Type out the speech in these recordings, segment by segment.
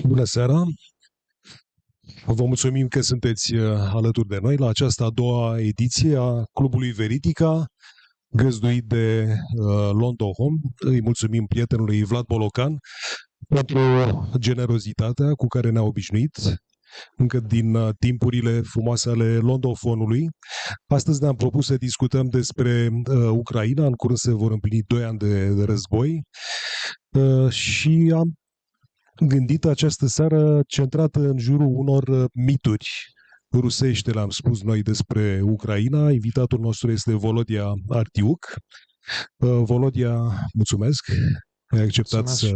Bună seara! Vă mulțumim că sunteți alături de noi la această a doua ediție a Clubului Veridica, găzduit de Londohome. Îi mulțumim prietenului Vlad Bolocan pentru generozitatea cu care ne-a obișnuit încă din timpurile frumoase ale londofonului. Astăzi ne-am propus să discutăm despre Ucraina. În curând se vor împlini 2 ani de război și am gândit această seară centrată în jurul unor mituri rusești, le-am spus noi, despre Ucraina. Invitatul nostru este Volodia Artiukh. Volodia, mulțumesc că ai acceptat să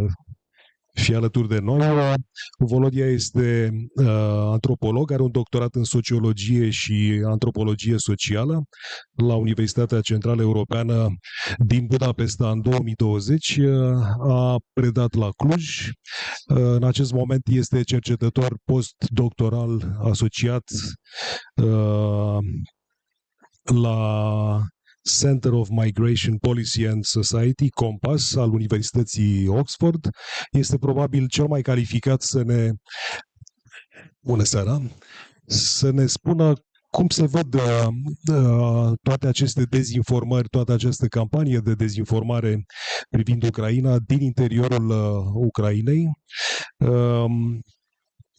fii alături de noi. Volodia este antropolog, are un doctorat în sociologie și antropologie socială la Universitatea Centrală Europeană din Budapesta în 2020. A predat la Cluj. În acest moment este cercetător postdoctoral asociat la Center of Migration Policy and Society, COMPAS, al Universității Oxford. Este probabil cel mai calificat să ne spună cum se văd toate aceste dezinformări, toată această campanie de dezinformare privind Ucraina din interiorul Ucrainei.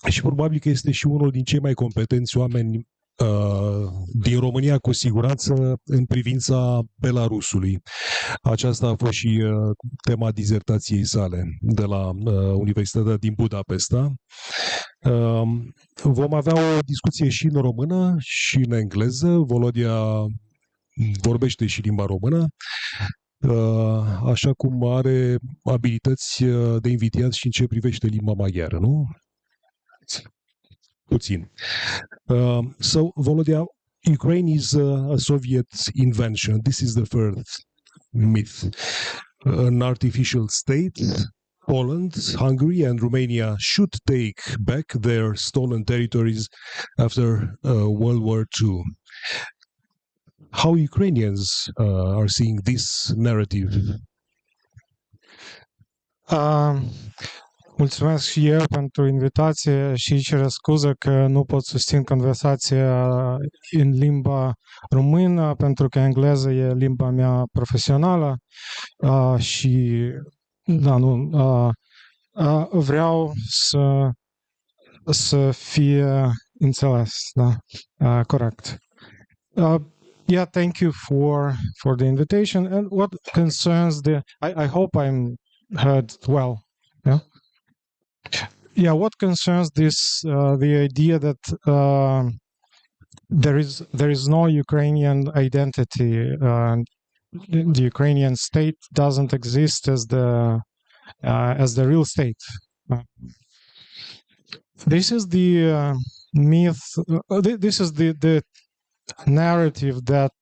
Și probabil că este și unul din cei mai competenți oameni din România, cu siguranță, în privința Belarusului. Aceasta a fost și tema dizertației sale de la Universitatea din Budapesta. Vom avea o discuție și în română și în engleză. Volodia vorbește și limba română, așa cum are abilități de invitat și în ce privește limba maghiară, nu? Puțin. So, Volodia, Ukraine is a Soviet invention. This is the first myth. An artificial state, Poland, Hungary and Romania should take back their stolen territories after World War II. How Ukrainians are seeing this narrative? Mulțumesc și eu pentru invitație și cer scuze că nu pot susține conversația în limba română, pentru că engleză e limba mea profesională și vreau să fie înțeles, da, corect. Yeah, thank you for the invitation. And what concerns I hope I'm heard well. Yeah. Yeah, what concerns the idea that there is no Ukrainian identity, the Ukrainian state doesn't exist as the real state. This is the myth. This is the narrative that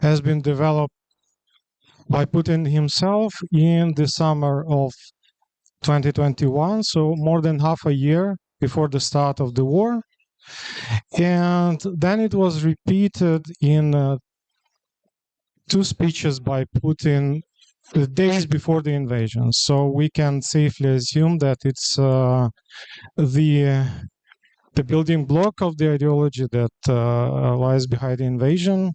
has been developed by Putin himself in the summer of 2021, so more than half a year before the start of the war. And then it was repeated in 2 speeches by Putin the days before the invasion. So we can safely assume that it's the building block of the ideology that lies behind the invasion.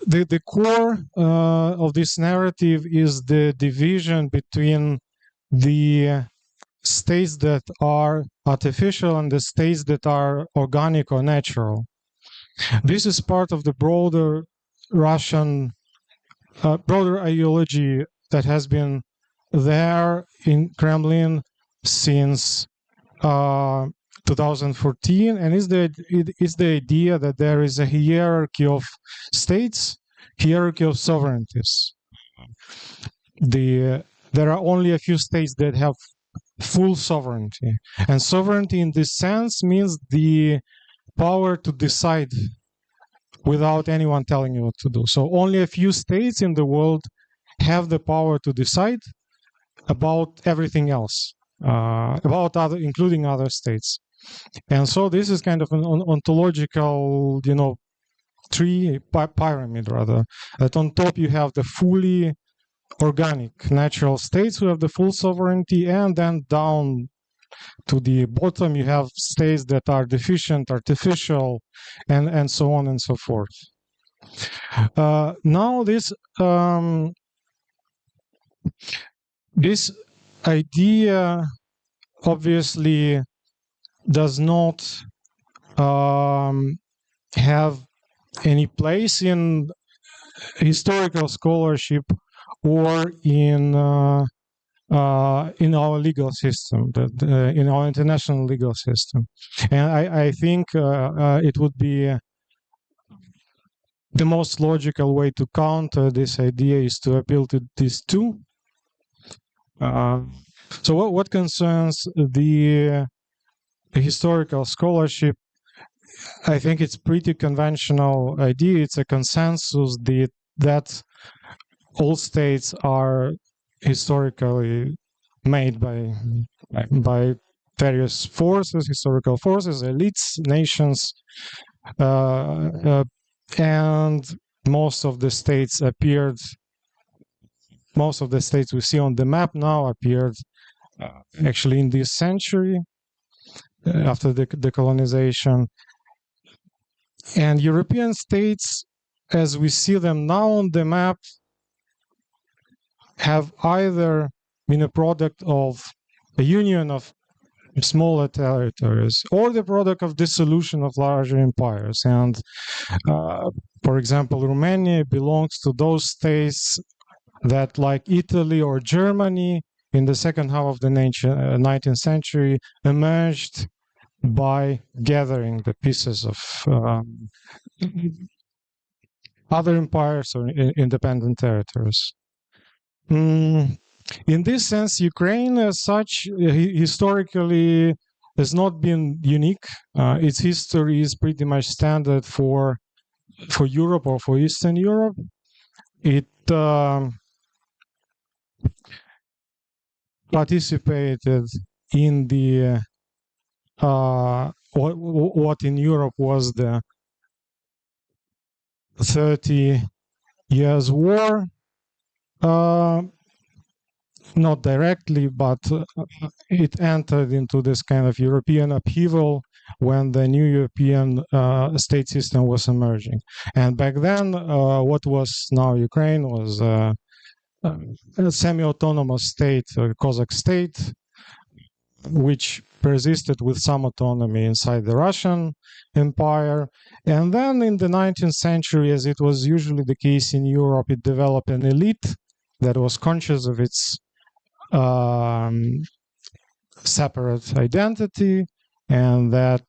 The core of this narrative is the division between the states that are artificial and the states that are organic or natural. This is part of the broader Russian, broader ideology that has been there in Kremlin since 2014, and it is the idea that there is a hierarchy of states, hierarchy of sovereignties. There are only a few states that have full sovereignty, and sovereignty in this sense means the power to decide without anyone telling you what to do. So only a few states in the world have the power to decide about everything else, including other states. And so this is kind of an ontological, pyramid rather. That on top you have the fully organic natural states who have the full sovereignty, and then down to the bottom you have states that are deficient, artificial, and so on and so forth. Now this idea obviously does not have any place in historical scholarship or in our legal system, in our international legal system. And I think it would be the most logical way to counter this idea is to appeal to these two. So what concerns the historical scholarship, I think it's pretty conventional idea. It's a consensus that all states are historically made by various forces, historical forces, elites, nations, and most of the states we see on the map now appeared actually in this century after the decolonization. And European states, as we see them now on the map, have either been a product of a union of smaller territories or the product of dissolution of larger empires. And for example, Romania belongs to those states that, like Italy or Germany, in the second half of the 19th century, emerged by gathering the pieces of other empires or independent territories. In this sense, Ukraine as such historically has not been unique. Its history is pretty much standard for Europe or for Eastern Europe. It participated in the what in Europe was the 30 Years' War. Not directly, but it entered into this kind of European upheaval when the new European state system was emerging. And back then, what was now Ukraine was a semi-autonomous state, a Cossack state, which persisted with some autonomy inside the Russian Empire. And then in the 19th century, as it was usually the case in Europe, it developed an elite that was conscious of its separate identity, and that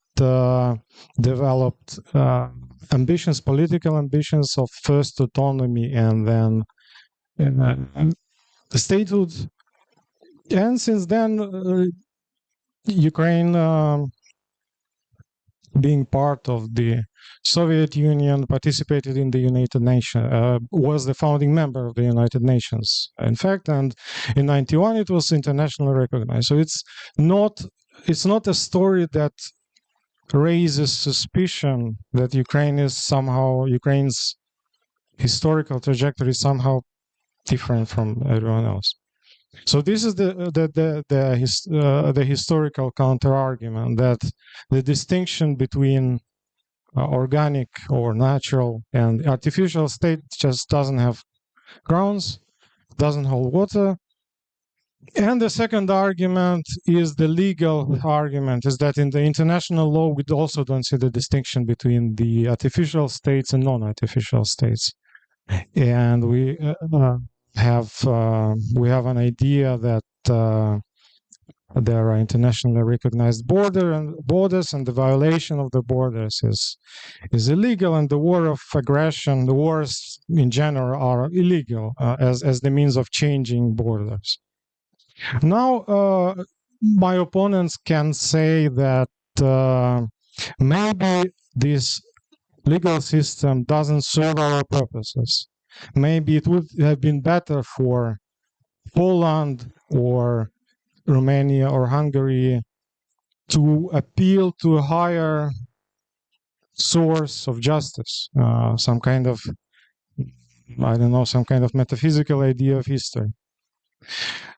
developed ambitions, political ambitions of first autonomy and then statehood. And since then, Ukraine, being part of the Soviet Union, participated in the United Nations, was the founding member of the United Nations, in fact, and in '91 it was internationally recognized. So it's not a story that raises suspicion that Ukraine's historical trajectory is somehow different from everyone else. So this is the historical counter-argument, that the distinction between organic or natural and artificial state just doesn't have grounds, doesn't hold water. And the second argument is the legal argument, is that in the international law we also don't see the distinction between the artificial states and non-artificial states. And we have an idea that there are internationally recognized borders, and the violation of the borders is illegal, and the war of aggression, the wars in general, are illegal as the means of changing borders. Now, my opponents can say that maybe this legal system doesn't serve our purposes. Maybe it would have been better for Poland or Romania or Hungary to appeal to a higher source of justice, some kind of, I don't know, some kind of metaphysical idea of history.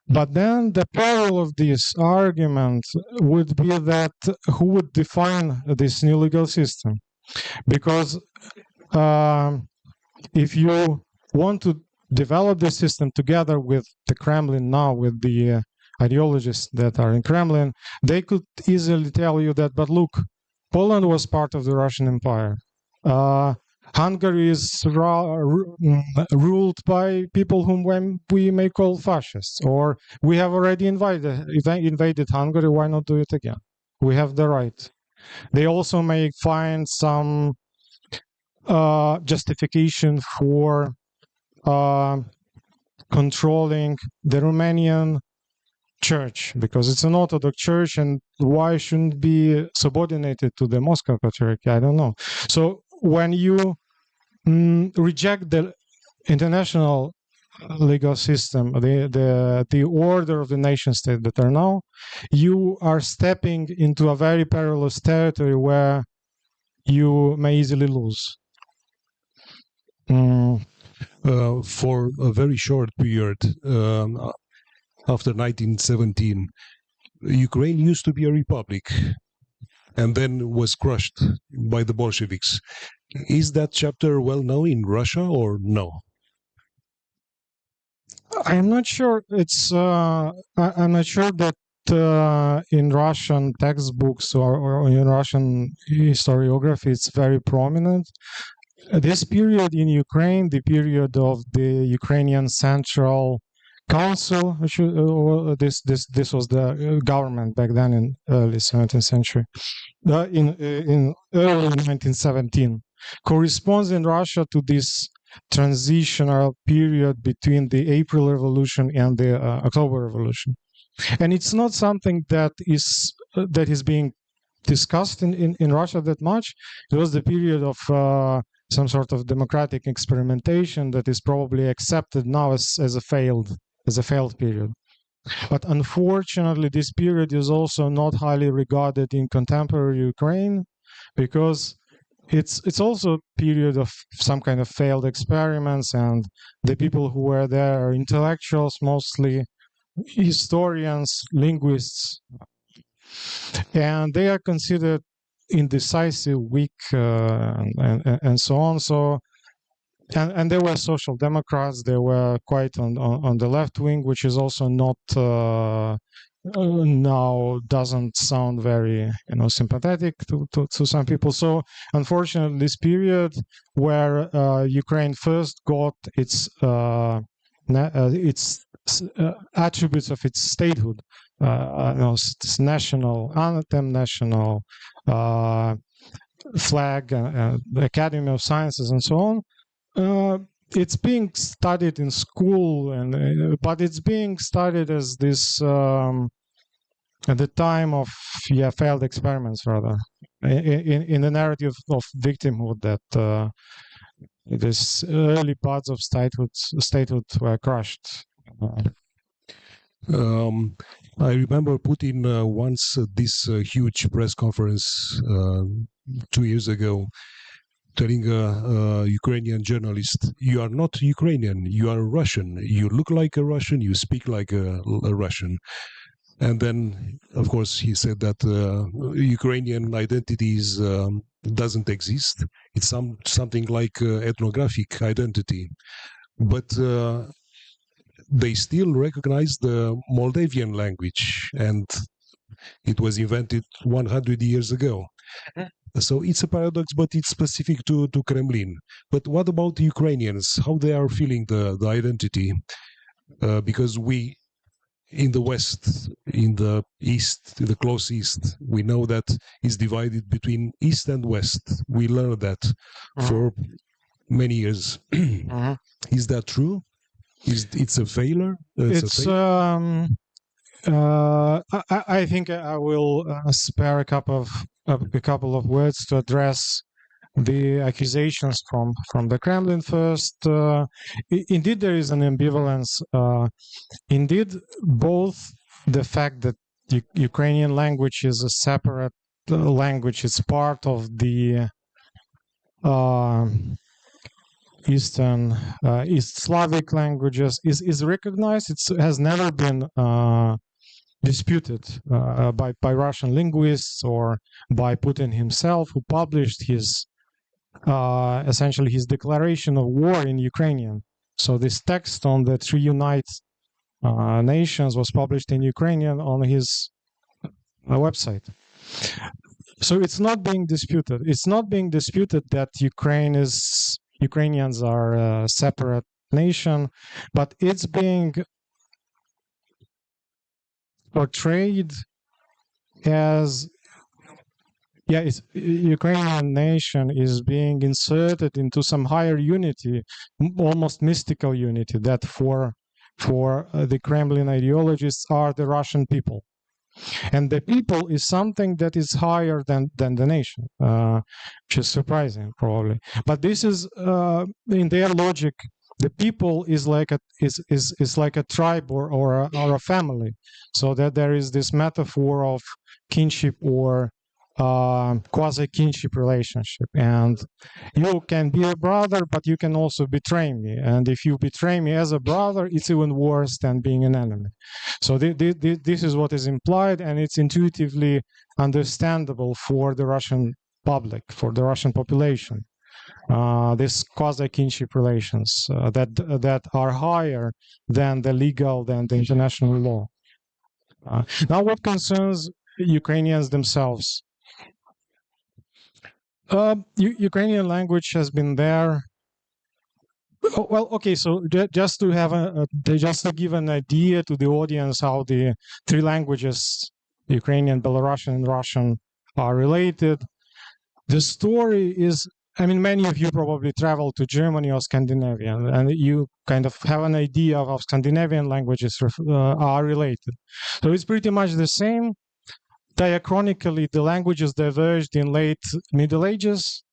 But then the peril of this argument would be that who would define this new legal system? Because if you want to develop the system together with the Kremlin now, with the ideologists that are in Kremlin, they could easily tell you that, but look, Poland was part of the Russian Empire. Hungary is ruled by people whom we may call fascists, or we have already invaded Hungary, why not do it again? We have the right. They also may find some justification for controlling the Romanian church, because it's an Orthodox church, and why shouldn't it be subordinated to the Moscow Patriarchy? I don't know. So when you reject the international legal system, the order of the nation state that are now, you are stepping into a very perilous territory where you may easily lose. For a very short period, after 1917, Ukraine used to be a republic and then was crushed by the Bolsheviks. Is that chapter well known in Russia or no? I'm not sure. I'm not sure that in Russian textbooks or in Russian historiography it's very prominent. This period in Ukraine, the period of the Ukrainian Central Council, which this was the government back then in early 17th century, in early 1917, corresponds in Russia to this transitional period between the April Revolution and the October Revolution, and it's not something that is being discussed in Russia that much. It was the period of some sort of democratic experimentation that is probably accepted now as a failed period. But unfortunately, this period is also not highly regarded in contemporary Ukraine, because it's also a period of some kind of failed experiments, and the people who were there are intellectuals, mostly historians, linguists, and they are considered indecisive, weak, and so on. So, and they were social democrats. They were quite on the left wing, which is also not now doesn't sound very sympathetic to some people. So, unfortunately, this period where Ukraine first got its attributes of its statehood, national anthem, national flag, the Academy of Sciences, and so on. It's being studied in school, but it's being studied as this at the time of failed experiments, rather, in the narrative of victimhood, that this early parts of statehood were crushed. I remember Putin once this huge press conference 2 years ago, telling a Ukrainian journalist, "You are not Ukrainian, you are Russian. You look like a Russian, you speak like a Russian." And then, of course, he said that Ukrainian identities doesn't exist. It's something like ethnographic identity. But they still recognize the Moldavian language, and it was invented 100 years ago. So it's a paradox, but it's specific to Kremlin. But what about the Ukrainians? How they are feeling the identity? Because we, in the West, in the East, the close East, we know that it's divided between East and West. We learned that for many years. Is that true? It's a failure? I think I will spare a couple of words to address the accusations from the Kremlin first. Indeed, there is an ambivalence. Indeed, both the fact that Ukrainian language is a separate language, it's part of the East Slavic languages is recognized. It has never been disputed by Russian linguists or by Putin himself, who published his essentially his declaration of war in Ukrainian. So this text on the three unite nations was published in Ukrainian on his website. So it's not being disputed. It's not being disputed that Ukrainians are a separate nation, but it's being portrayed as Ukrainian nation is being inserted into some higher unity, almost mystical unity that for the Kremlin ideologists are the Russian people. And the people is something that is higher than the nation, which is surprising, probably. But this is in their logic. The people is like a tribe or a family, so that there is this metaphor of kinship or quasi-kinship relationship, and you can be a brother, but you can also betray me. And if you betray me as a brother, it's even worse than being an enemy. So this is what is implied, and it's intuitively understandable for the Russian public, for the Russian population. This quasi-kinship relations that are higher than the legal, than the international law. Now, what concerns Ukrainians themselves? Ukrainian language has been there. Well, okay. So just to have just to give an idea to the audience how the three languages, Ukrainian, Belarusian, and Russian, are related. The story is, I mean, many of you probably travel to Germany or Scandinavia, and you kind of have an idea of how Scandinavian languages are related. So it's pretty much the same. Diachronically, the languages diverged in late Middle Ages.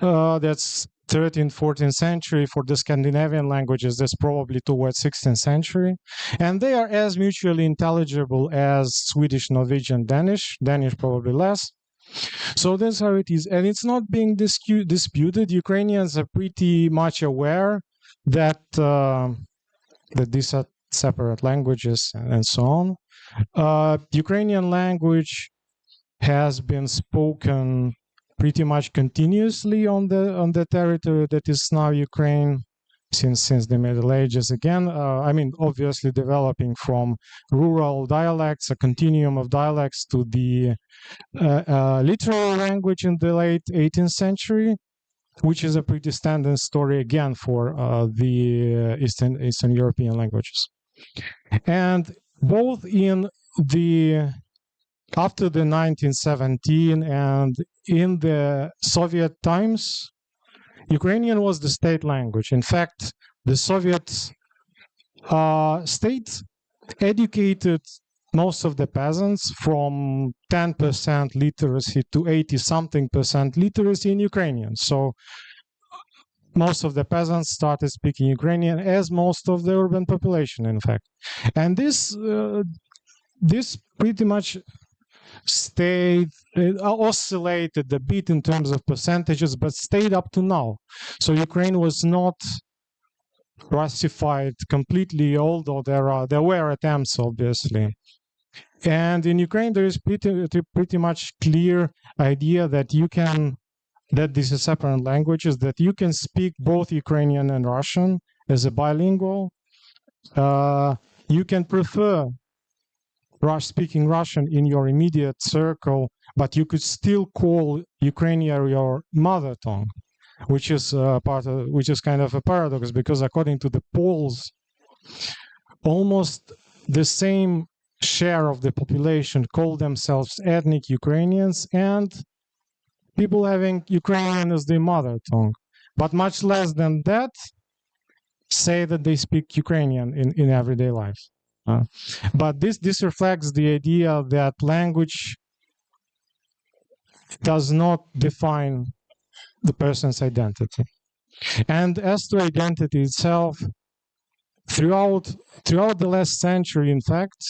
That's 13th, 14th century. For the Scandinavian languages, that's probably towards 16th century. And they are as mutually intelligible as Swedish, Norwegian, Danish. Danish probably less. So that's how it is. And it's not being disputed. Ukrainians are pretty much aware that, that these are separate languages and so on. Ukrainian language has been spoken pretty much continuously on the territory that is now Ukraine since the Middle Ages. Again, I mean, obviously developing from rural dialects, a continuum of dialects, to the literary language in the late 18th century, which is a pretty standard story again for the Eastern European languages. And both in the after the 1917 and in the Soviet times, Ukrainian was the state language. In fact, the Soviet state educated most of the peasants from 10% literacy to 80-something% literacy in Ukrainian. So most of the peasants started speaking Ukrainian, as most of the urban population, in fact. And this pretty much stayed, oscillated a bit in terms of percentages, but stayed up to now. So Ukraine was not Russified completely, although there were attempts, obviously. And in Ukraine, there is pretty much clear idea that that these are separate languages, that you can speak both Ukrainian and Russian as a bilingual. You can prefer speaking Russian in your immediate circle, but you could still call Ukrainian your mother tongue, which is kind of a paradox, because according to the polls, almost the same share of the population call themselves ethnic Ukrainians, and people having Ukrainian as their mother tongue. But much less than that say that they speak Ukrainian in everyday life. But this reflects the idea that language does not define the person's identity. And as to identity itself, throughout the last century, in fact,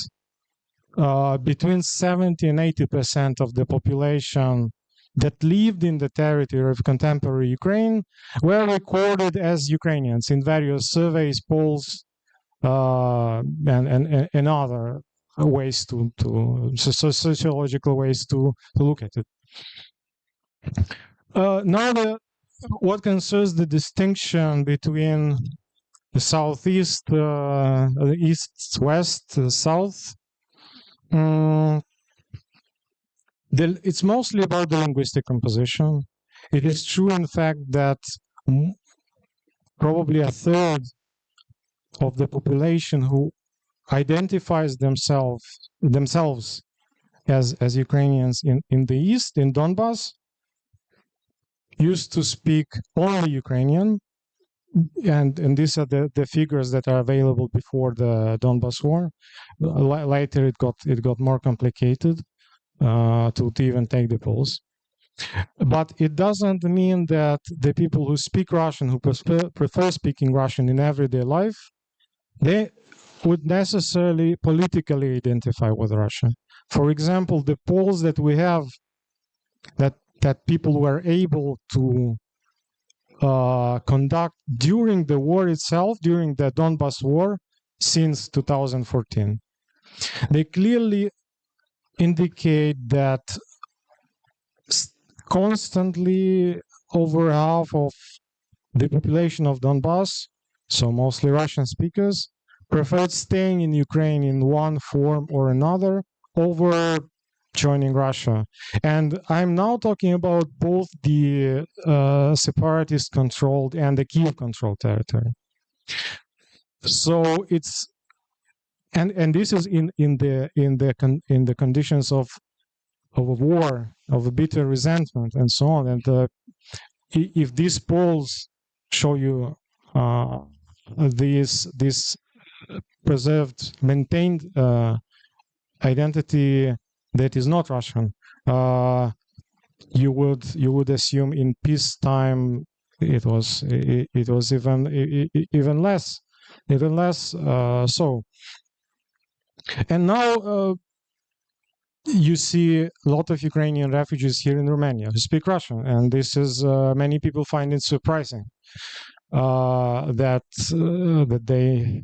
between 70 and 80% of the population that lived in the territory of contemporary Ukraine were recorded as Ukrainians in various surveys, polls, and other ways to sociological ways to look at it. Now, what concerns the distinction between the southeast, the east, west, south, it's mostly about the linguistic composition. It is true, in fact, that probably a third of the population who identifies themselves as Ukrainians in the east, in Donbass, used to speak only Ukrainian, and these are the figures that are available before the Donbass war. Later, it got more complicated to even take the polls. But it doesn't mean that the people who speak Russian, who prefer speaking Russian in everyday life, they would necessarily politically identify with Russia. For example, the polls that we have that people were able to conduct during the war itself, during the Donbass war, since 2014. They clearly indicate that constantly over half of the population of Donbass, so mostly Russian speakers, preferred staying in Ukraine in one form or another over joining Russia. And I'm now talking about both the separatist-controlled and the Kiev-controlled territory. So it's and this is in the conditions of a war, of a bitter resentment, and so on. And if these polls show you this preserved, maintained identity that is not Russian, you would assume in peacetime it was even less so. And now you see a lot of Ukrainian refugees here in Romania who speak Russian, and this is many people find it surprising that they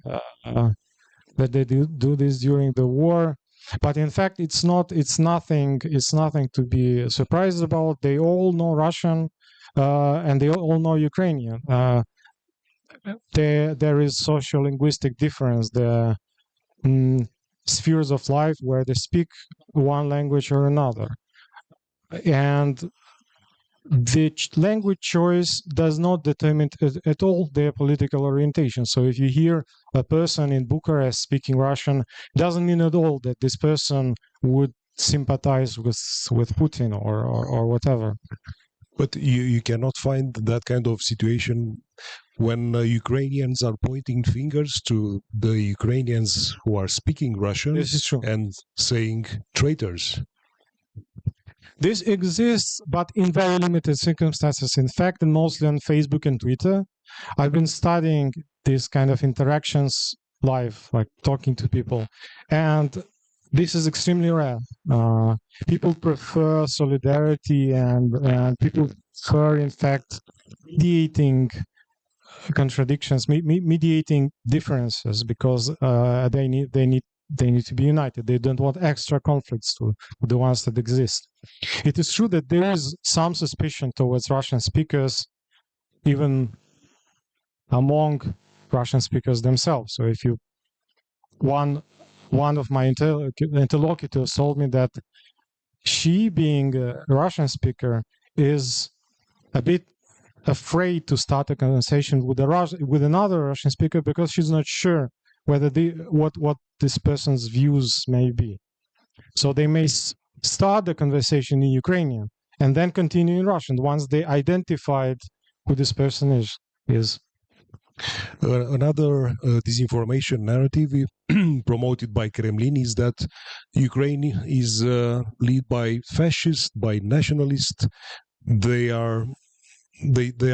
do this during the war. But in fact, it's nothing to be surprised about. They all know Russian, and they all know Ukrainian. There is social-linguistic difference. The spheres of life where they speak one language or another, and the language choice does not determine at all their political orientation. So if you hear a person in Bucharest speaking Russian, it doesn't mean at all that this person would sympathize with Putin or whatever. But you cannot find that kind of situation when Ukrainians are pointing fingers to the Ukrainians who are speaking Russian. This is true. And saying traitors. This exists, but in very limited circumstances. In fact, and mostly on Facebook and Twitter. I've been studying these kind of interactions live, like talking to people. And this is extremely rare. People prefer solidarity, and people prefer, in fact, mediating contradictions, mediating differences, because they need to be united. They don't want extra conflicts to the ones that exist. It is true that there is some suspicion towards Russian speakers, even among Russian speakers themselves. So if you one of my interlocutors told me that she, being a Russian speaker, is a bit afraid to start a conversation with another Russian speaker because she's not sure whether what this person's views may be. So they may start the conversation in Ukrainian and then continue in Russian once they identified who this person is. Another disinformation narrative promoted by Kremlin is that Ukraine is led by fascists, by nationalists. They are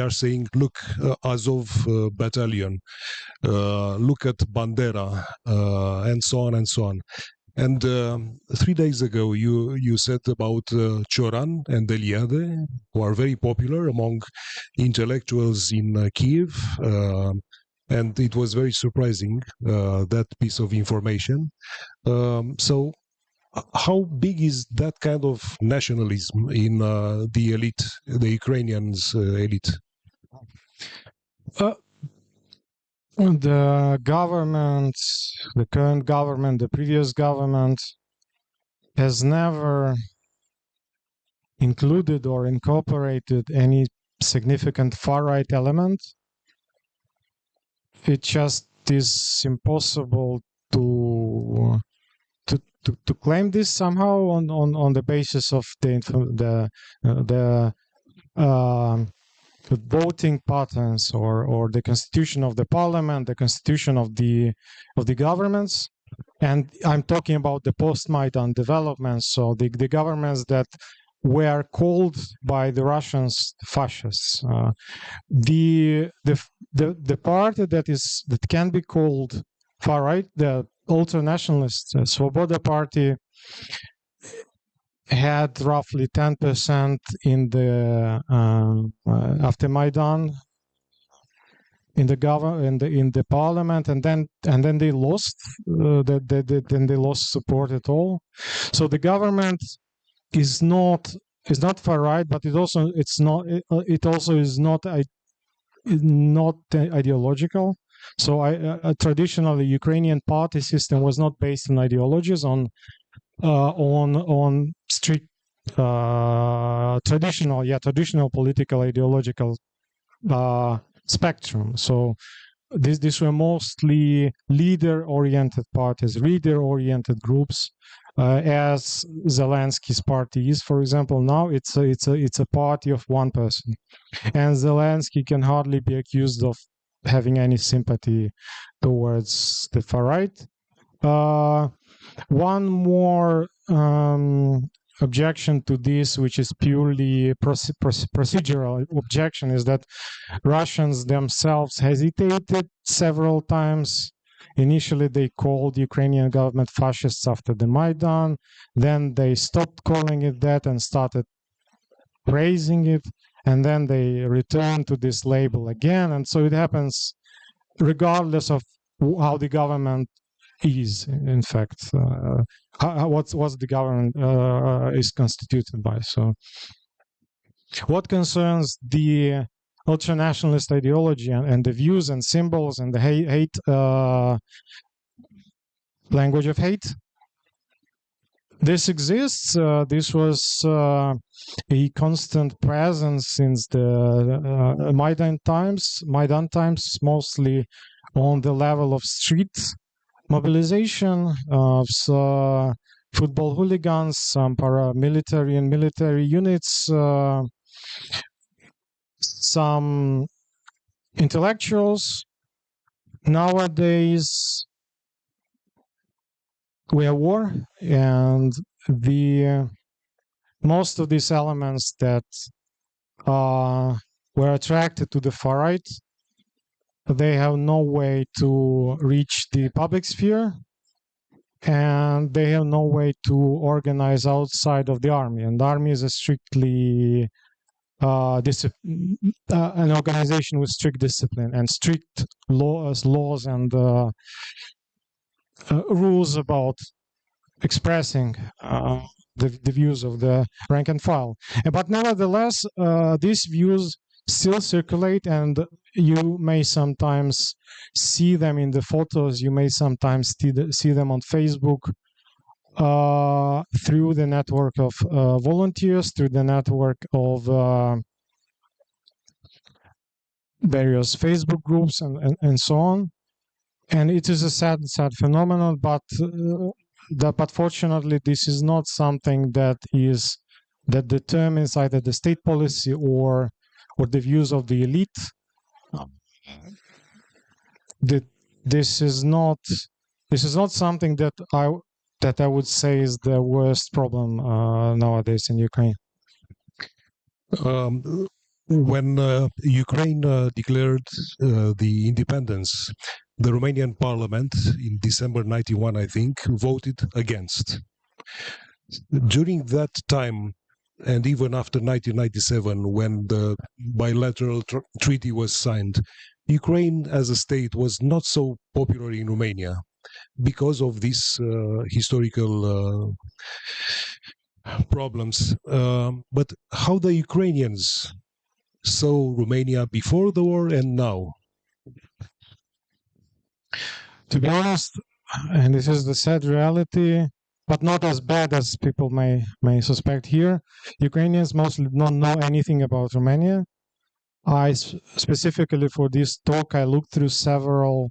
saying, look, Azov battalion, look at Bandera, and so on and so on. And 3 days ago, you said about Cioran and Eliade, who are very popular among intellectuals in Kiev, and it was very surprising, that piece of information. So how big is that kind of nationalism in the elite, the Ukrainians elite? The government, the current government, the previous government has never included or incorporated any significant far-right element. It just is impossible to claim this somehow on the basis of the voting patterns or the constitution of the parliament, the constitution of the governments. And I'm talking about the post-Maidan developments, so the governments that were called by the Russians fascists. The party that can be called far right, the ultra-nationalist Svoboda party, had roughly 10% in the after Maidan in the parliament, and then they lost. Then they lost support at all. So the government is not far right, but it also is not ideological. So traditionally Ukrainian party system was not based on ideologies, on strict traditional political ideological spectrum. So these were mostly leader-oriented parties, leader-oriented groups, as Zelensky's party is, for example. Now it's a party of one person, and Zelensky can hardly be accused of having any sympathy towards the far right. One more objection to this, which is purely procedural objection, is that Russians themselves hesitated several times. Initially, they called the Ukrainian government fascists after the Maidan. Then they stopped calling it that and started praising it. And then they returned to this label again. And so it happens regardless of how the government is, in fact, what the government is constituted by. So what concerns the ultra-nationalist ideology and the views and symbols and the hate language of hate, this exists. This was a constant presence since the Maidan times, mostly on the level of street mobilization of football hooligans, some paramilitary and military units, some intellectuals. Nowadays, we have war, and most of these elements that were attracted to the far right, they have no way to reach the public sphere, and they have no way to organize outside of the army. And the army is a strictly an organization with strict discipline and strict laws and rules about expressing the views of the rank and file. But nevertheless, these views still circulate, and you may sometimes see them in the photos. You may sometimes see them on Facebook through the network of volunteers, through the network of various Facebook groups and so on. And it is a sad phenomenon, but fortunately, this is not something that determines either the state policy or the views of the elite. This is not something that I would say is the worst problem nowadays in Ukraine. When Ukraine declared the independence, the Romanian parliament in December 91, I think, voted against. During that time, and even after 1997, when the bilateral treaty was signed, Ukraine as a state was not so popular in Romania because of these historical problems. But how the Ukrainians saw Romania before the war and now? To be honest, and this is the sad reality, but not as bad as people may suspect here, Ukrainians mostly don't know anything about Romania. Specifically for this talk, I looked through several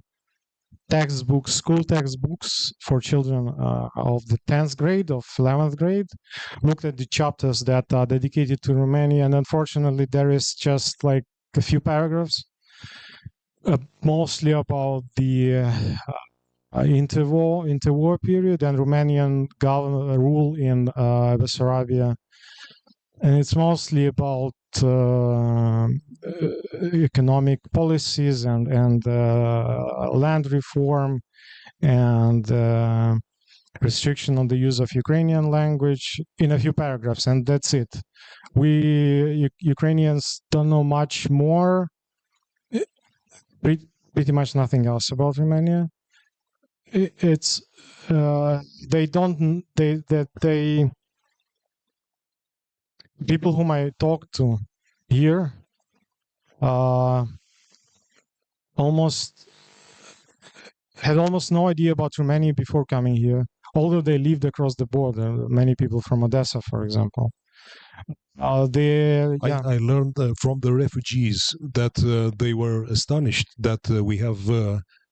textbooks, school textbooks for children of the 10th grade, of 11th grade, looked at the chapters that are dedicated to Romania, and unfortunately there is just like a few paragraphs, mostly about the interwar period and Romanian rule in Bessarabia. And it's mostly about economic policies and land reform and restriction on the use of Ukrainian language in a few paragraphs, and that's it. We Ukrainians don't know much more, pretty much nothing else about Romania. It's people whom I talk to here had almost no idea about Romania before coming here, although they lived across the border. Many people from Odessa, for example. I learned from the refugees that they were astonished that we have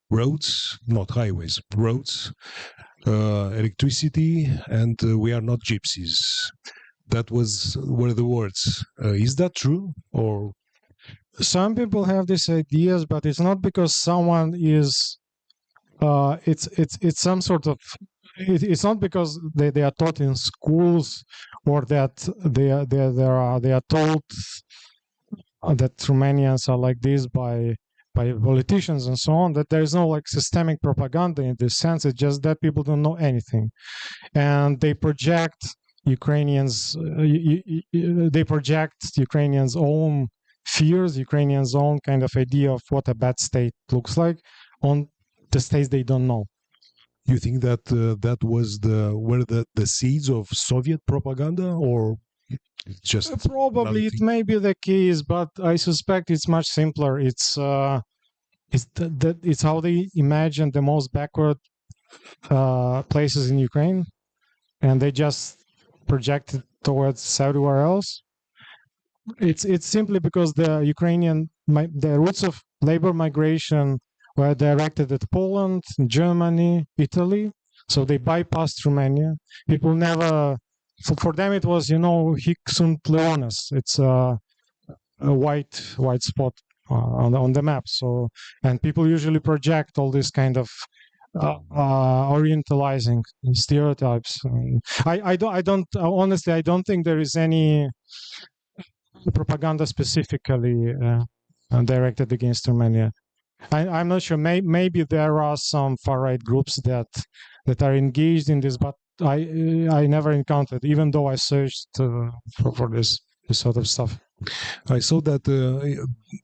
roads, not highways, roads, electricity, and we are not gypsies. That were the words. Is that true? Or some people have these ideas, but it's not because someone is. It's some sort of. It's not because they are taught in schools or that they are told that Romanians are like this by politicians and so on. That there is no like systemic propaganda in this sense. It's just that people don't know anything, and they project Ukrainians. They project Ukrainians' own fears, Ukrainians' own kind of idea of what a bad state looks like on the states they don't know. You think that that was the seeds of Soviet propaganda, or just probably it may be the case, but I suspect it's much simpler. It's how they imagine the most backward places in Ukraine, and they just project it towards everywhere else. It's simply because the roots of labor migration were directed at Poland, Germany, Italy. So they bypassed Romania. People never, for them it was, hic sunt leones. It's a white spot on the map. So, and people usually project all this kind of orientalizing stereotypes. I don't think there is any propaganda specifically directed against Romania. I'm not sure. Maybe there are some far-right groups that are engaged in this, but I never encountered, even though I searched for this sort of stuff. I saw that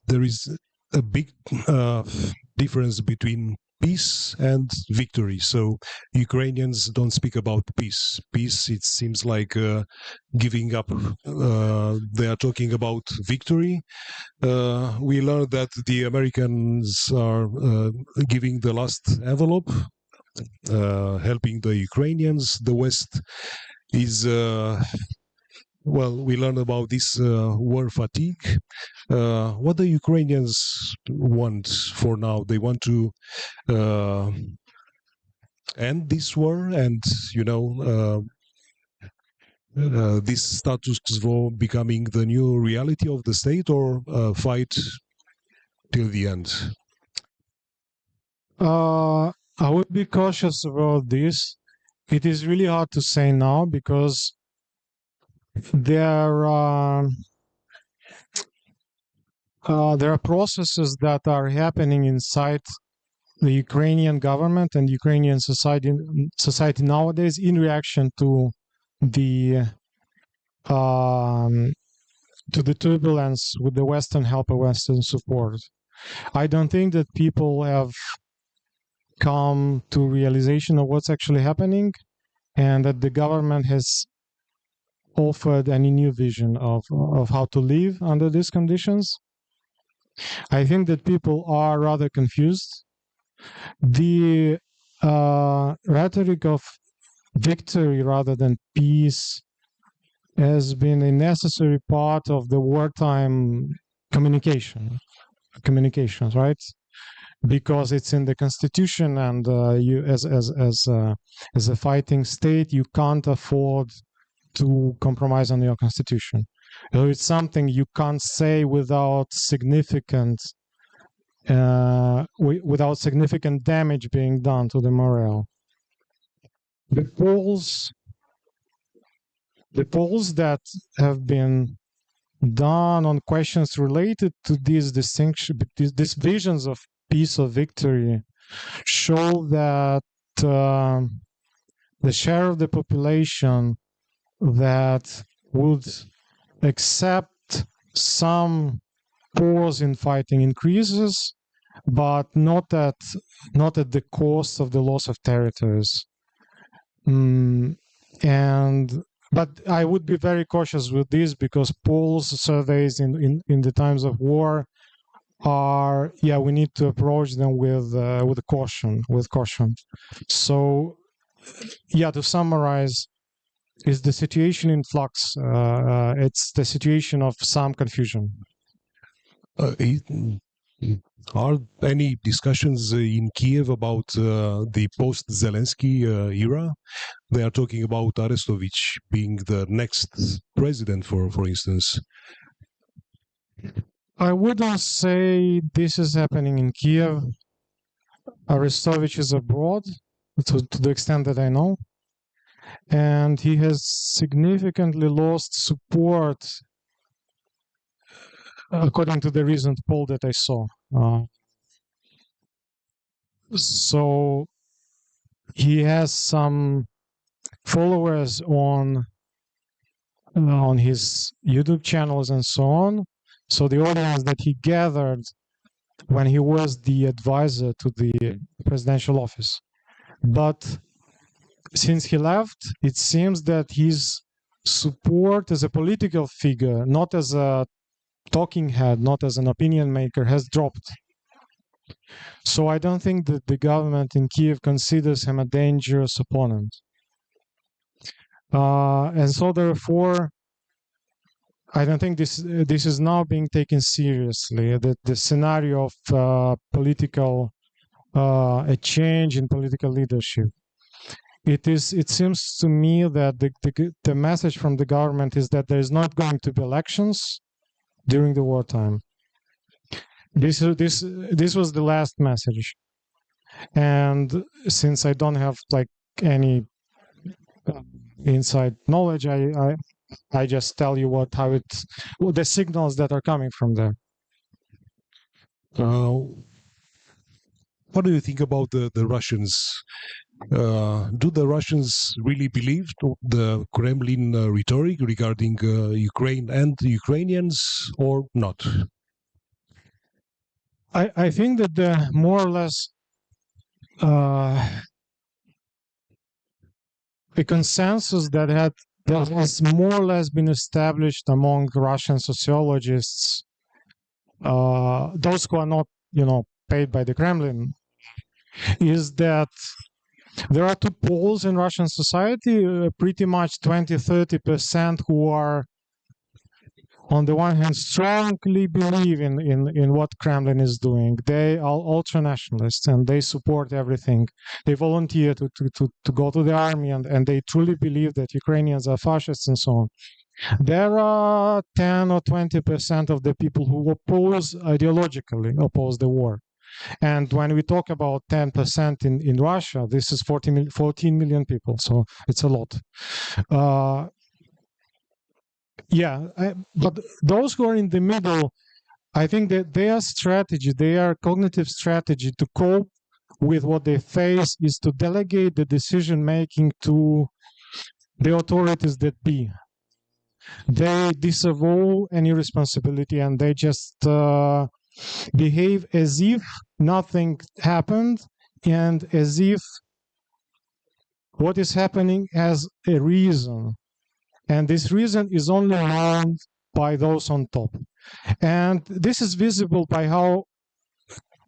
there is a big difference between peace and victory. So Ukrainians don't speak about peace. Peace, it seems like giving up. They are talking about victory. We learned that the Americans are giving the last envelope, helping the Ukrainians. The West is we learned about this war fatigue. What the Ukrainians want for now? They want to end this war and, this status quo becoming the new reality of the state, or fight till the end? I would be cautious about this. It is really hard to say now because there are processes that are happening inside the Ukrainian government and Ukrainian society nowadays in reaction to the turbulence with the Western help or Western support. I don't think that people have come to realization of what's actually happening, and that the government has offered any new vision of how to live under these conditions. I think that people are rather confused. The rhetoric of victory rather than peace has been a necessary part of the wartime communications, right? Because it's in the constitution, and you, as a fighting state, you can't afford to compromise on your constitution. So it's something you can't say without significant damage being done to the morale. The polls that have been done on questions related to these these visions of peace or victory show that the share of the population that would accept some pause in fighting increases, but not at the cost of the loss of territories. But I would be very cautious with this, because polls, surveys in the times of war are, we need to approach them with caution. So, to summarize, is the situation in flux. It's the situation of some confusion. Are any discussions in Kiev about the post-Zelensky era? They are talking about Arestovich being the next president, for instance. I wouldn't say this is happening in Kiev. Arestovich is abroad, to the extent that I know. And he has significantly lost support, according to the recent poll that I saw. So he has some followers on his YouTube channels and so on. So the audience that he gathered when he was the advisor to the presidential office. But since he left, it seems that his support as a political figure, not as a talking head, not as an opinion maker, has dropped. So I don't think that the government in Kiev considers him a dangerous opponent. And so therefore, I don't think this is now being taken seriously. The scenario of a change in political leadership. It seems to me that the message from the government is that there is not going to be elections during the wartime. This was the last message, and since I don't have any inside knowledge, I just tell you the signals that are coming from there. What do you think about the Russians? Do the Russians really believe the Kremlin rhetoric regarding Ukraine and the Ukrainians, or not? I think that the more or less a consensus that has more or less been established among Russian sociologists, those who are not, paid by the Kremlin, is that there are two poles in Russian society, pretty much 20-30% who are, on the one hand, strongly believe in what Kremlin is doing. They are ultra-nationalists and they support everything. They volunteer to go to the army, and they truly believe that Ukrainians are fascists and so on. There are 10 or 20% of the people who ideologically oppose the war. And when we talk about 10% in Russia, this is 14 million people, so it's a lot. But those who are in the middle, I think that their cognitive strategy to cope with what they face is to delegate the decision making to the authorities that be. They disavow any responsibility and they just behave as if nothing happened and as if what is happening has a reason. And this reason is only known by those on top. And this is visible by how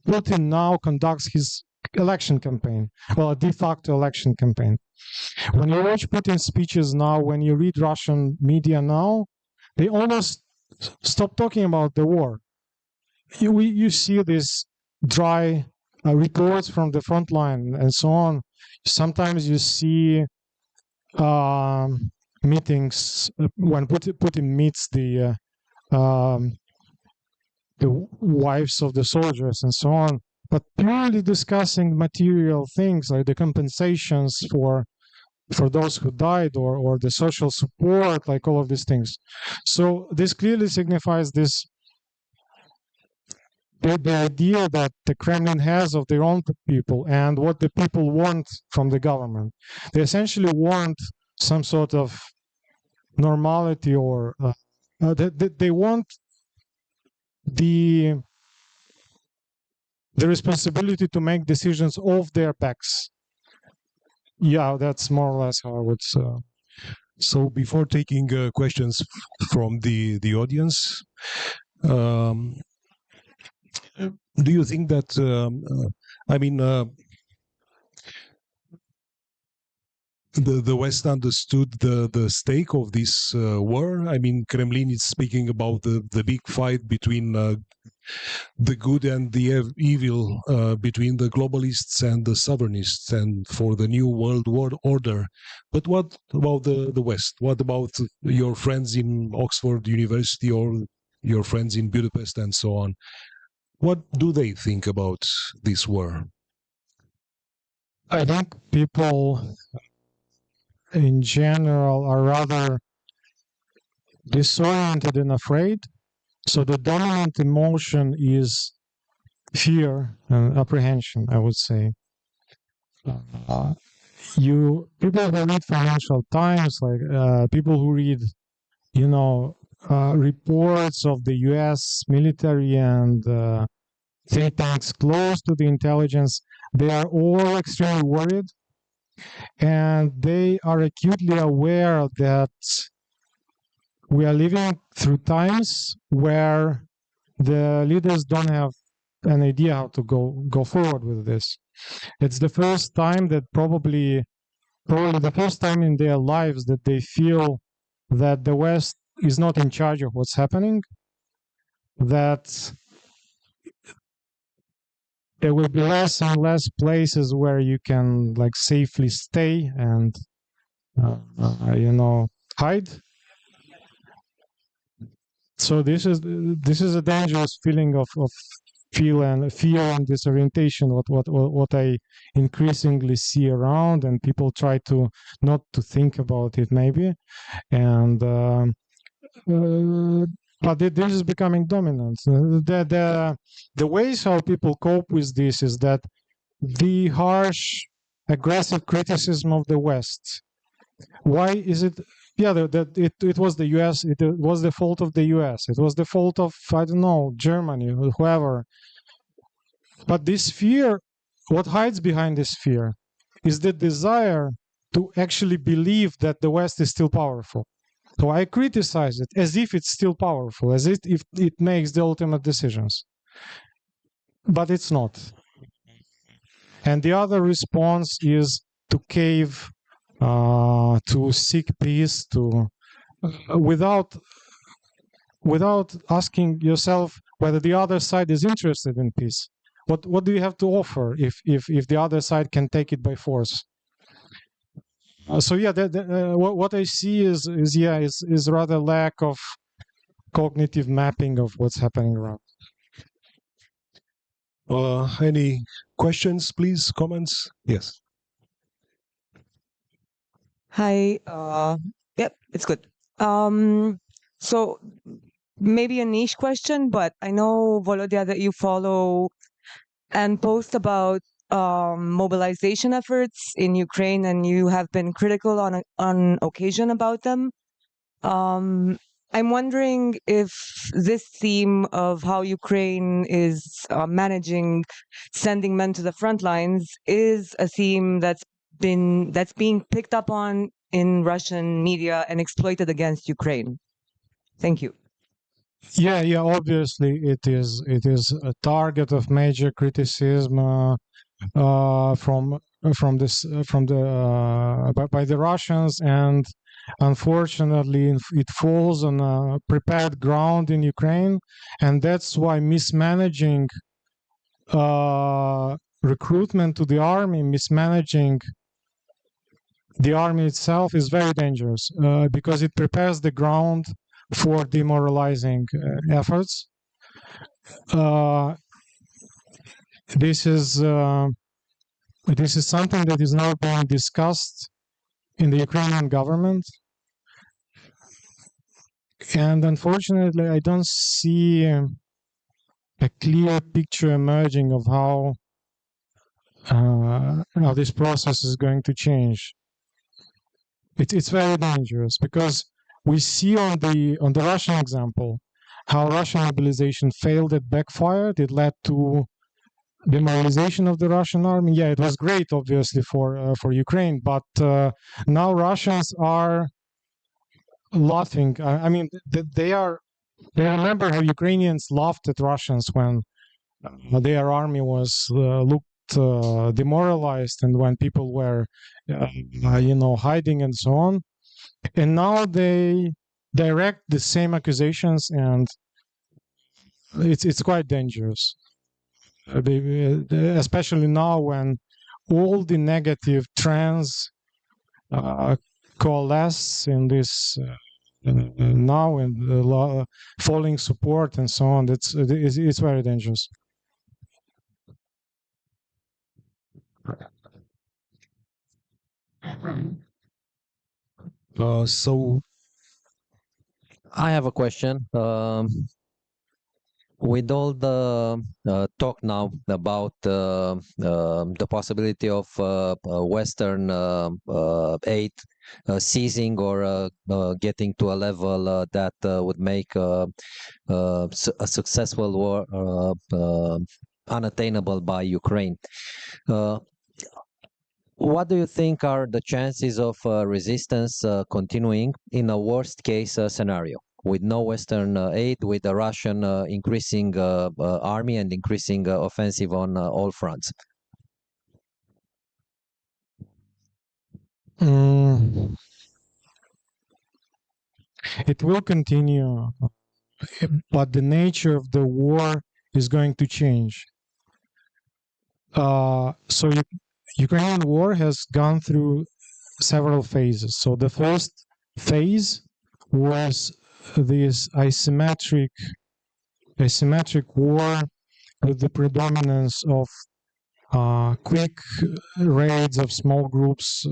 Putin now conducts his election campaign, well, a de facto election campaign. When you watch Putin's speeches now, when you read Russian media now, they almost stop talking about the war. You see these dry reports from the front line and so on. Sometimes you see meetings when Putin meets the wives of the soldiers and so on, but purely discussing material things like the compensations for those who died or the social support, like all of these things. So this clearly signifies this the idea that the Kremlin has of their own people and what the people want from the government. They essentially want some sort of normality, or they want the responsibility to make decisions off their backs. Yeah, that's more or less how I would say. So before taking questions from the audience, do you think that, the West understood the stake of this war? I mean, Kremlin is speaking about the big fight between the good and the evil, between the globalists and the sovereignists, and for the new world order. But what about the West? What about your friends in Oxford University or your friends in Budapest and so on? What do they think about this war? I think people in general are rather disoriented and afraid. So the dominant emotion is fear and apprehension, I would say. People who read Financial Times, like people who read, reports of the U.S. military and think tanks close to the intelligence, they are all extremely worried, and they are acutely aware that we are living through times where the leaders don't have an idea how to go forward with this. It's the first time that probably the first time in their lives that they feel that the West is not in charge of what's happening, that there will be less and less places where you can safely stay and hide. So this is a dangerous feeling of fear and disorientation. What I increasingly see around, and people try to not to think about it maybe, and but this is becoming dominant. The ways how people cope with this is that the harsh, aggressive criticism of the West. Why is it? Yeah, it was the U.S. It was the fault of the U.S. It was the fault of, I don't know, Germany, whoever. But this fear, what hides behind this fear, is the desire to actually believe that the West is still powerful. So I criticize it as if it's still powerful, as if it makes the ultimate decisions. But it's not. And the other response is to cave, to seek peace, without asking yourself whether the other side is interested in peace. What do you have to offer if the other side can take it by force? So yeah, what I see is rather lack of cognitive mapping of what's happening around. Any questions, please? Comments? Yes. Hi. Yep, it's good. So maybe a niche question, but I know, Volodia, that you follow and post about mobilization efforts in Ukraine, and you have been critical on occasion about them. I'm wondering if this theme of how Ukraine is managing sending men to the front lines is a theme that's being picked up on in Russian media and exploited against Ukraine. Thank you. Yeah, obviously it is a target of major criticism by the Russians, and unfortunately it falls on a prepared ground in Ukraine, and that's why mismanaging recruitment to the army, mismanaging the army itself is very dangerous, because it prepares the ground for demoralizing efforts. This is something that is now being discussed in the Ukrainian government, and unfortunately, I don't see a clear picture emerging of how this process is going to change. It's very dangerous, because we see on the Russian example how Russian mobilization failed, it backfired, it led to demoralization of the Russian army. Yeah, it was great, obviously, for Ukraine, but now Russians are laughing. I mean, they remember how Ukrainians laughed at Russians when their army was looked demoralized, and when people were, hiding and so on. And now they direct the same accusations, and it's quite dangerous. Especially now when all the negative trends coalesce in this now, and falling support and so on. It's very dangerous. So I have a question. With all the talk now about the possibility of Western aid ceasing or getting to a level that would make a successful war unattainable by Ukraine. What do you think are the chances of resistance continuing in a worst case scenario? With no Western aid, with the Russian increasing army and increasing offensive on all fronts? It will continue, but the nature of the war is going to change. So Ukrainian war has gone through several phases. So the first phase was this asymmetric war with the predominance of quick raids of small groups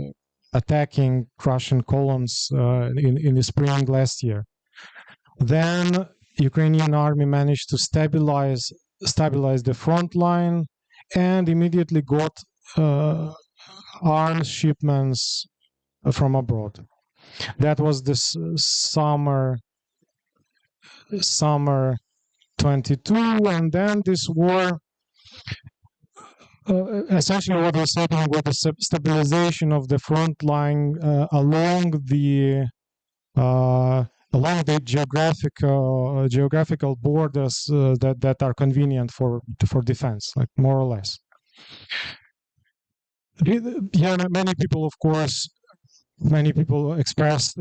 attacking Russian columns in the spring last year. Then Ukrainian army managed to stabilize the front line and immediately got arms shipments from abroad. That was this summer 22, and then this war, essentially what was happening with the stabilization of the front line along the geographical borders that are convenient for defense, like more or less. Yeah, many people expressed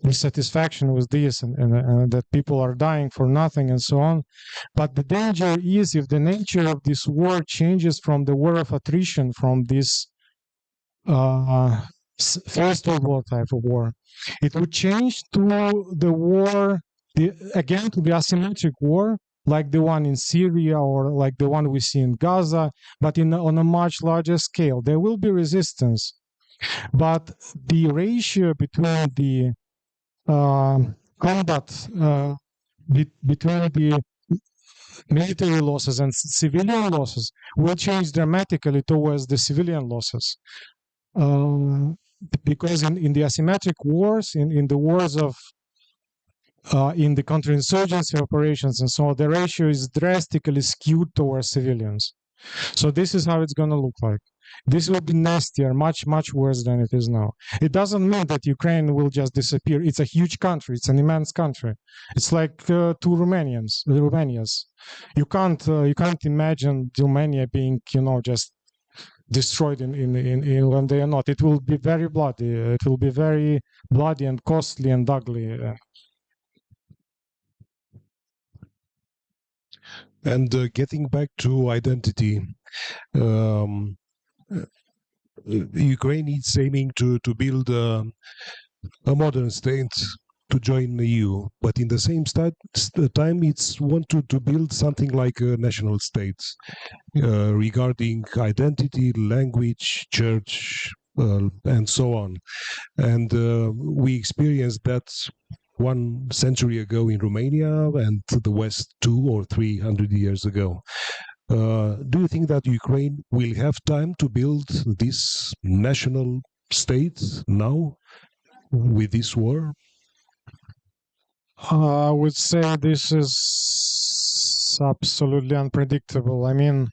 dissatisfaction with this, and that people are dying for nothing and so on. But the danger is, if the nature of this war changes from the war of attrition, from this First World War type of war, it would change to the war, again to the asymmetric war, like the one in Syria or like the one we see in Gaza, but on a much larger scale. There will be resistance, but the ratio between the combat between military losses and civilian losses will change dramatically towards the civilian losses. Because in the asymmetric wars, in the wars of in the counterinsurgency operations and so on, the ratio is drastically skewed towards civilians. So this is how it's going to look like. This will be nastier, much, much worse than it is now. It doesn't mean that Ukraine will just disappear. It's a huge country. It's an immense country. It's like two Romanias. You can't imagine Romania being, just destroyed in when they are not. It will be very bloody. It will be very bloody and costly and ugly. And getting back to identity, Ukraine is aiming to build a modern state to join the EU, but in the same time, it's wanted to build something like a national state regarding identity, language, church, and so on. And we experienced that 1 century ago in Romania and the West 200 or 300 years ago. Do you think that Ukraine will have time to build this national state now with this war? I would say this is absolutely unpredictable. I mean,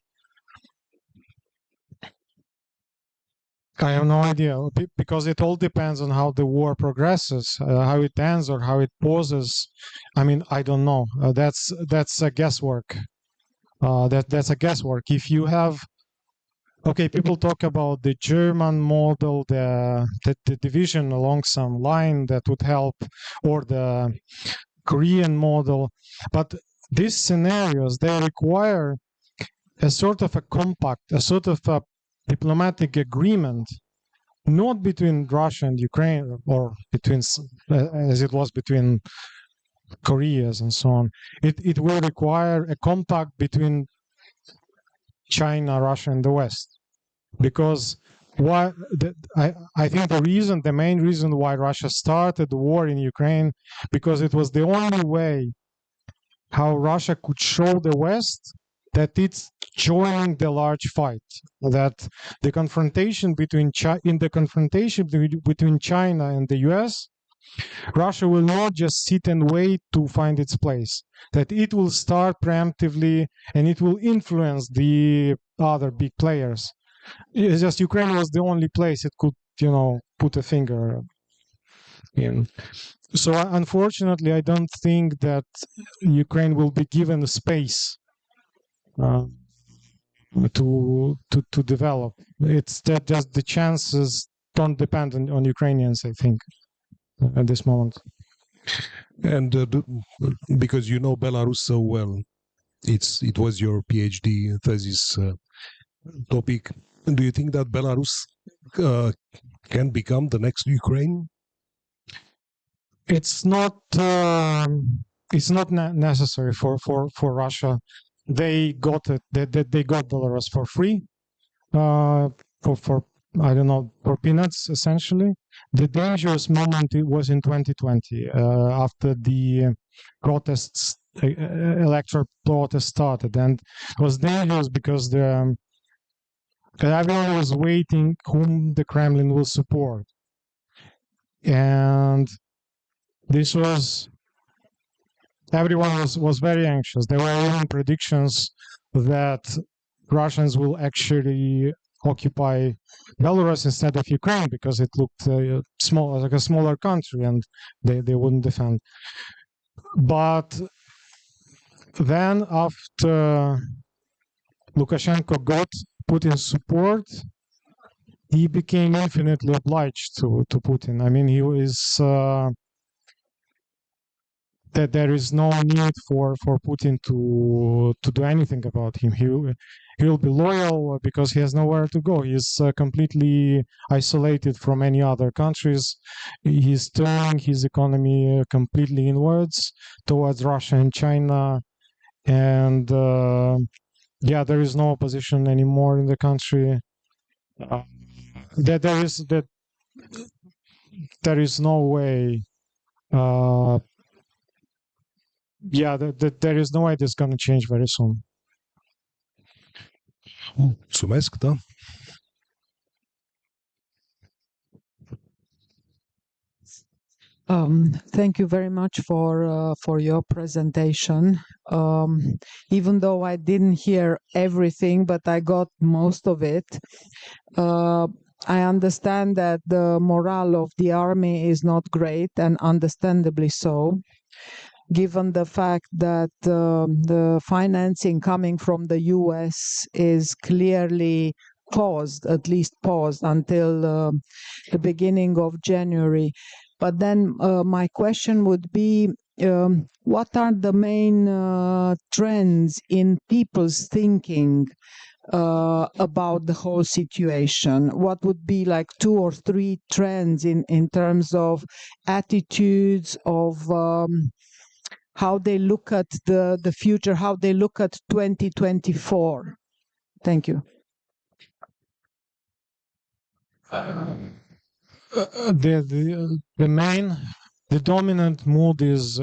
I have no idea because it all depends on how the war progresses, how it ends or how it pauses. I mean, I don't know. That's a guesswork. That's a guesswork. If you have, people talk about the German model, the division along some line that would help, or the Korean model, but these scenarios, they require a sort of a compact, a sort of a diplomatic agreement, not between Russia and Ukraine, or between, as it was between Koreas and so on. It will require a compact between China, Russia, and the West, because I think the main reason why Russia started the war in Ukraine, because it was the only way how Russia could show the West that it's joining the large fight, that the confrontation between China and the US, Russia will not just sit and wait to find its place, that it will start preemptively and it will influence the other big players. It's just Ukraine was the only place it could, put a finger in. So unfortunately, I don't think that Ukraine will be given a space to develop. It's that just the chances don't depend on Ukrainians, I think, at this moment. And because you know Belarus so well, it was your PhD thesis topic. Do you think that Belarus can become the next Ukraine? It's not necessary for Russia. They got it. They got Belarus for free, for I don't know, for peanuts essentially. The dangerous moment was in 2020 after the protests, electoral protests started, and it was dangerous because everyone was waiting whom the Kremlin will support, and this was. Everyone was very anxious. There were even predictions that Russians will actually occupy Belarus instead of Ukraine because it looked small, like a smaller country, and they wouldn't defend. But then, after Lukashenko got Putin's support, he became infinitely obliged to Putin. I mean, he was. That there is no need for Putin to do anything about him. He will be loyal because he has nowhere to go. He is completely isolated from any other countries. He's turning his economy completely inwards towards Russia and China, and there is no opposition anymore in the country. There is no way. yeah, there is no way it's going to change very soon. Mulțumesc, da. Thank you very much for your presentation. Even though I didn't hear everything, but I got most of it. I understand that the morale of the army is not great, and understandably so, given the fact that the financing coming from the US is clearly paused, at least paused until the beginning of January. But then my question would be, what are the main trends in people's thinking about the whole situation? What would be like 2 or 3 trends in terms of attitudes, of how they look at the future, how they look at 2024? Thank you. The dominant mood is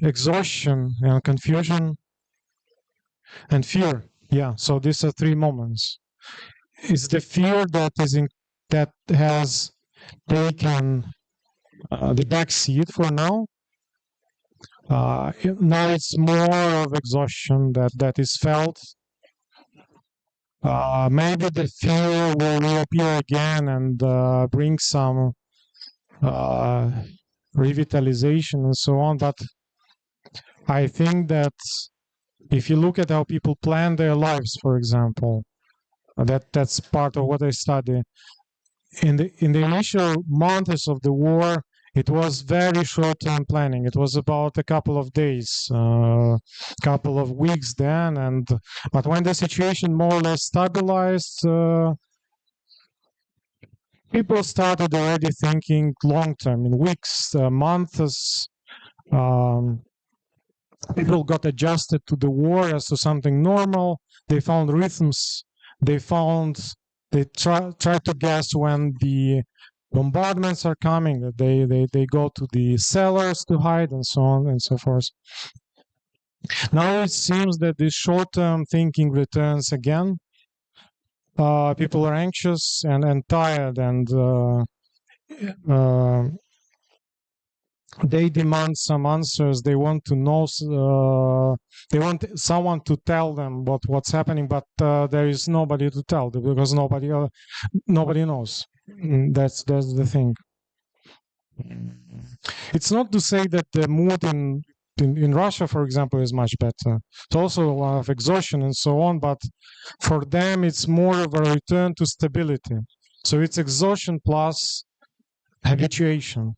exhaustion and confusion and fear. Yeah, so these are 3 moments. It's the fear that has taken the back seat for now. Now it's more of exhaustion that is felt. Maybe the fear will reappear again and bring some revitalization and so on. But I think that if you look at how people plan their lives, for example, that's part of what I study. In the initial months of the war, it was very short-term planning. It was about a couple of days, couple of weeks then. But when the situation more or less stabilized, people started already thinking long-term, in weeks, months. People got adjusted to the war as to something normal. They found rhythms. They tried to guess when the bombardments are coming, that they go to the cellars to hide and so on and so forth. Now it seems that this short-term thinking returns again. People are anxious and tired, and they demand some answers. They want to know. They want someone to tell them what's happening, but there is nobody to tell them because nobody knows. That's the thing. It's not to say that the mood in Russia, for example, is much better. It's also a lot of exhaustion and so on, but for them it's more of a return to stability. So it's exhaustion plus habituation.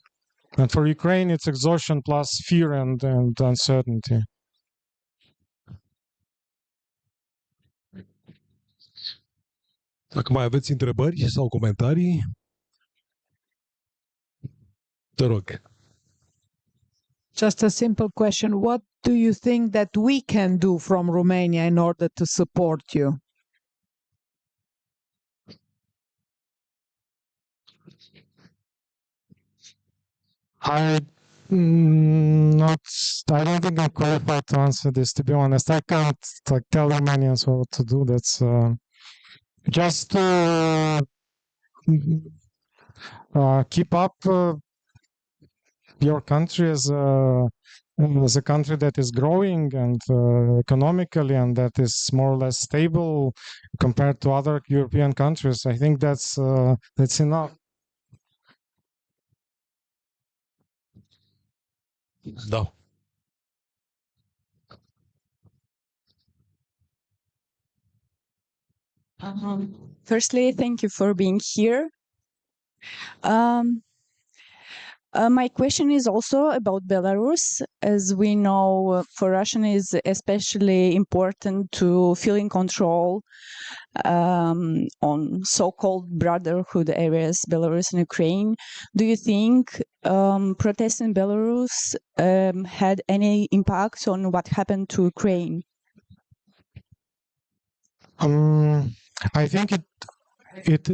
And for Ukraine, it's exhaustion plus fear and uncertainty. Dacă mai aveți întrebări sau comentarii, te rog. Just a simple question. What do you think that we can do from Romania in order to support you? I don't think I'm qualified to answer this, to be honest. I can't tell Romanians what to do. That's just keep up your country as a country that is growing and economically, and that is more or less stable compared to other European countries. I think that's enough. Da. Firstly, thank you for being here. My question is also about Belarus. As we know, for Russian is especially important to feel in control on so-called brotherhood areas, Belarus and Ukraine. Do you think protests in Belarus had any impact on what happened to Ukraine? I think it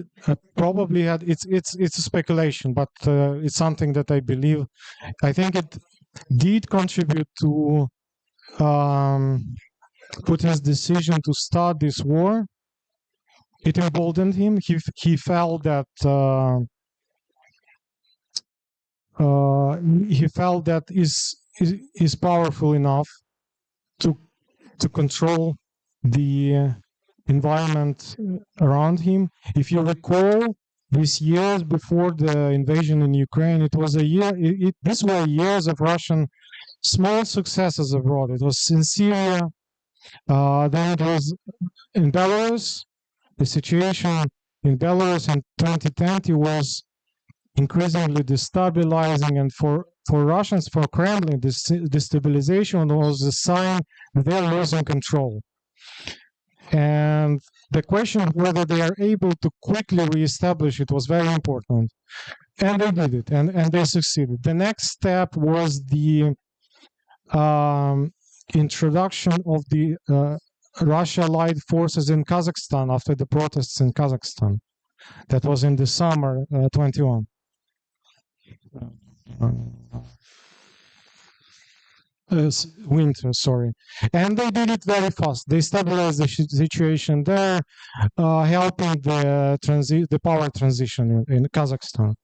probably had. It's a speculation, but it's something that I believe. I think did contribute to Putin's decision to start this war. It emboldened him. He felt that is powerful enough to control the environment around him. If you recall, these years before the invasion in Ukraine, it was a year. These were years of Russian small successes abroad. It was in Syria, then it was in Belarus. The situation in Belarus in 2020 was increasingly destabilizing, and for Russians, for Kremlin, this destabilization was a sign that they're losing control. And the question of whether they are able to quickly reestablish it was very important. And they did it, and they succeeded. The next step was the introduction of the Russia-allied forces in Kazakhstan after the protests in Kazakhstan. That was in the summer 21. Winter, sorry. And they did it very fast. They stabilized the situation there, helping the power transition in Kazakhstan.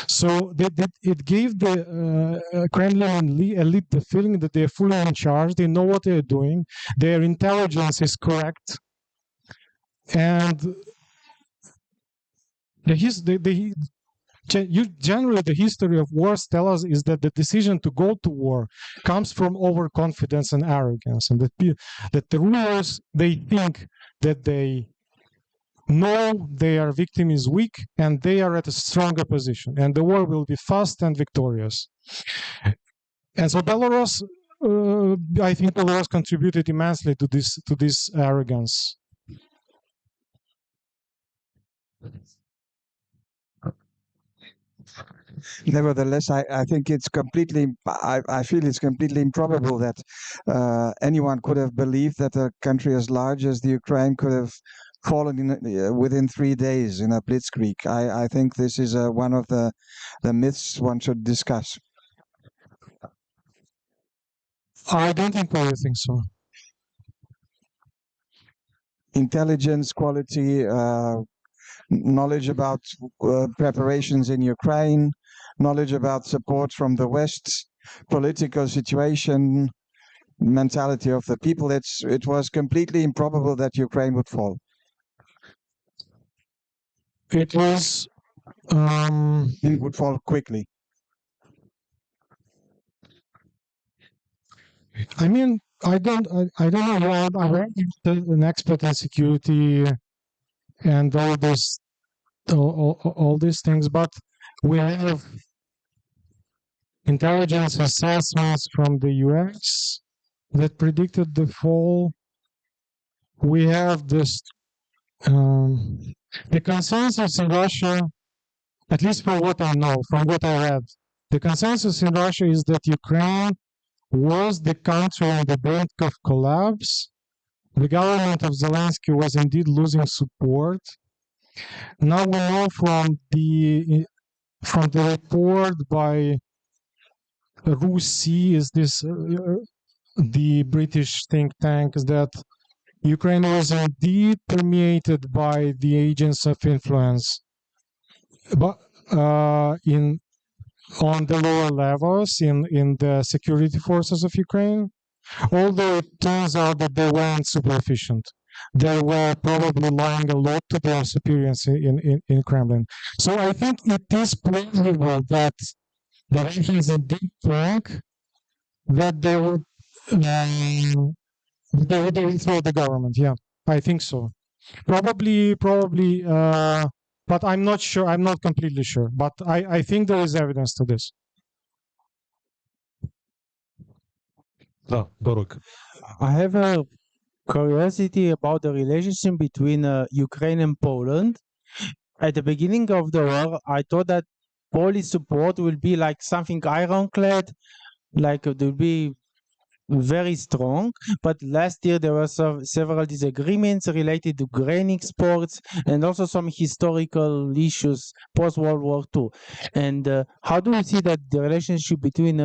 So it gave the Kremlin elite the feeling that they're fully in charge, they know what they're doing, their intelligence is correct, and generally the history of wars tell us is that the decision to go to war comes from overconfidence and arrogance, and that the rulers, they think that they know their victim is weak and they are at a stronger position, and the war will be fast and victorious. And so Belarus, I think Belarus contributed immensely to this arrogance. Nevertheless, I think it's completely, I feel it's completely improbable that anyone could have believed that a country as large as the Ukraine could have fallen within 3 days in a blitzkrieg. I think this is one of the myths one should discuss. I don't think I think so. Intelligence, quality, knowledge about preparations in Ukraine, knowledge about support from the West, political situation, mentality of the people. It was completely improbable that Ukraine would fall. It was it would fall quickly. I mean, I don't know. I'm an expert in security and all these things, but we have intelligence assessments from the US that predicted the fall. We have this the consensus in Russia, at least from what I know, from what I read, the consensus in Russia is that Ukraine was the country on the brink of collapse. The government of Zelensky was indeed losing support. Now we know from the report by RUSI, is this the British think tank, is that Ukraine was indeed permeated by the agents of influence, but on the lower levels in the security forces of Ukraine, although it turns out that they weren't super efficient. They were probably lying a lot to their superiors in Kremlin. So I think it is plausible that the Russians indeed think that they would overthrow the government. Yeah, I think so. Probably, but I'm not sure. I'm not completely sure. But I think there is evidence to this. I have a curiosity about the relationship between Ukraine and Poland. At the beginning of the war, I thought that Polish support will be like something ironclad, like it will be very strong. But last year there were several disagreements related to grain exports and also some historical issues post-World War II. And how do you see that the relationship between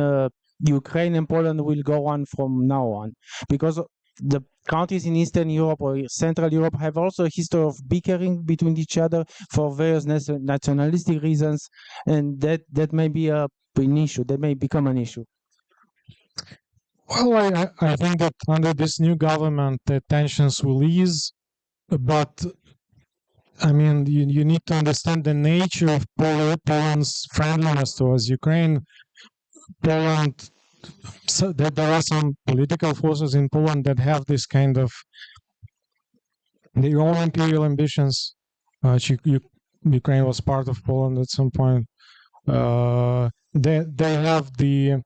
Ukraine and Poland will go on from now on, because the countries in Eastern Europe or Central Europe have also a history of bickering between each other for various nationalistic reasons, and that may be an issue. That may become an issue. Well, I think that under this new government, the tensions will ease, but I mean, you need to understand the nature of Poland's friendliness towards Ukraine. Poland, so there are some political forces in Poland that have this kind of their own imperial ambitions. Ukraine was part of Poland at some point. They have the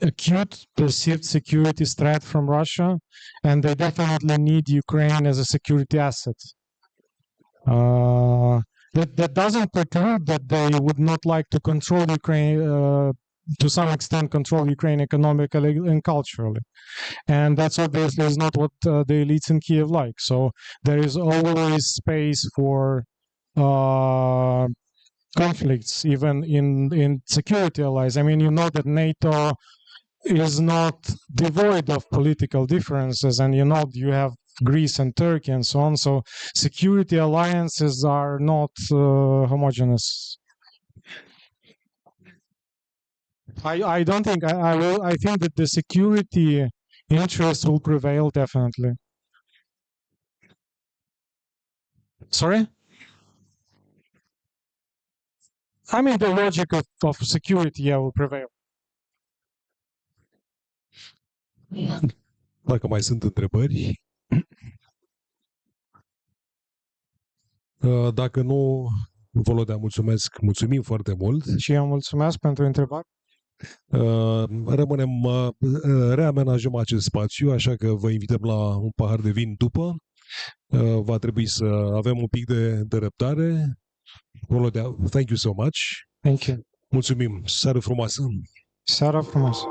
acute perceived security threat from Russia, and they definitely need Ukraine as a security asset. That doesn't preclude that they would not like to control Ukraine, to some extent control Ukraine economically and culturally. And that's obviously is not what the elites in Kiev like. So there is always space for conflicts, even in security allies. I mean, you know that NATO is not devoid of political differences, and you know you have Greece and Turkey and so on. So security alliances are not homogeneous. I don't think I think that the security interest will prevail definitely. Sorry? I mean, the logic of security, will prevail. Dacă mai sunt întrebări. Dacă nu, Volodia, mulțumim foarte mult. Și eu mulțumesc pentru întrebare. Reamenajăm acest spațiu, așa că vă invităm la un pahar de vin după. Va trebui să avem un pic de răbdare. Volodia, thank you so much. Thank you. Mulțumim. Seară frumoasă. Seara frumoasă.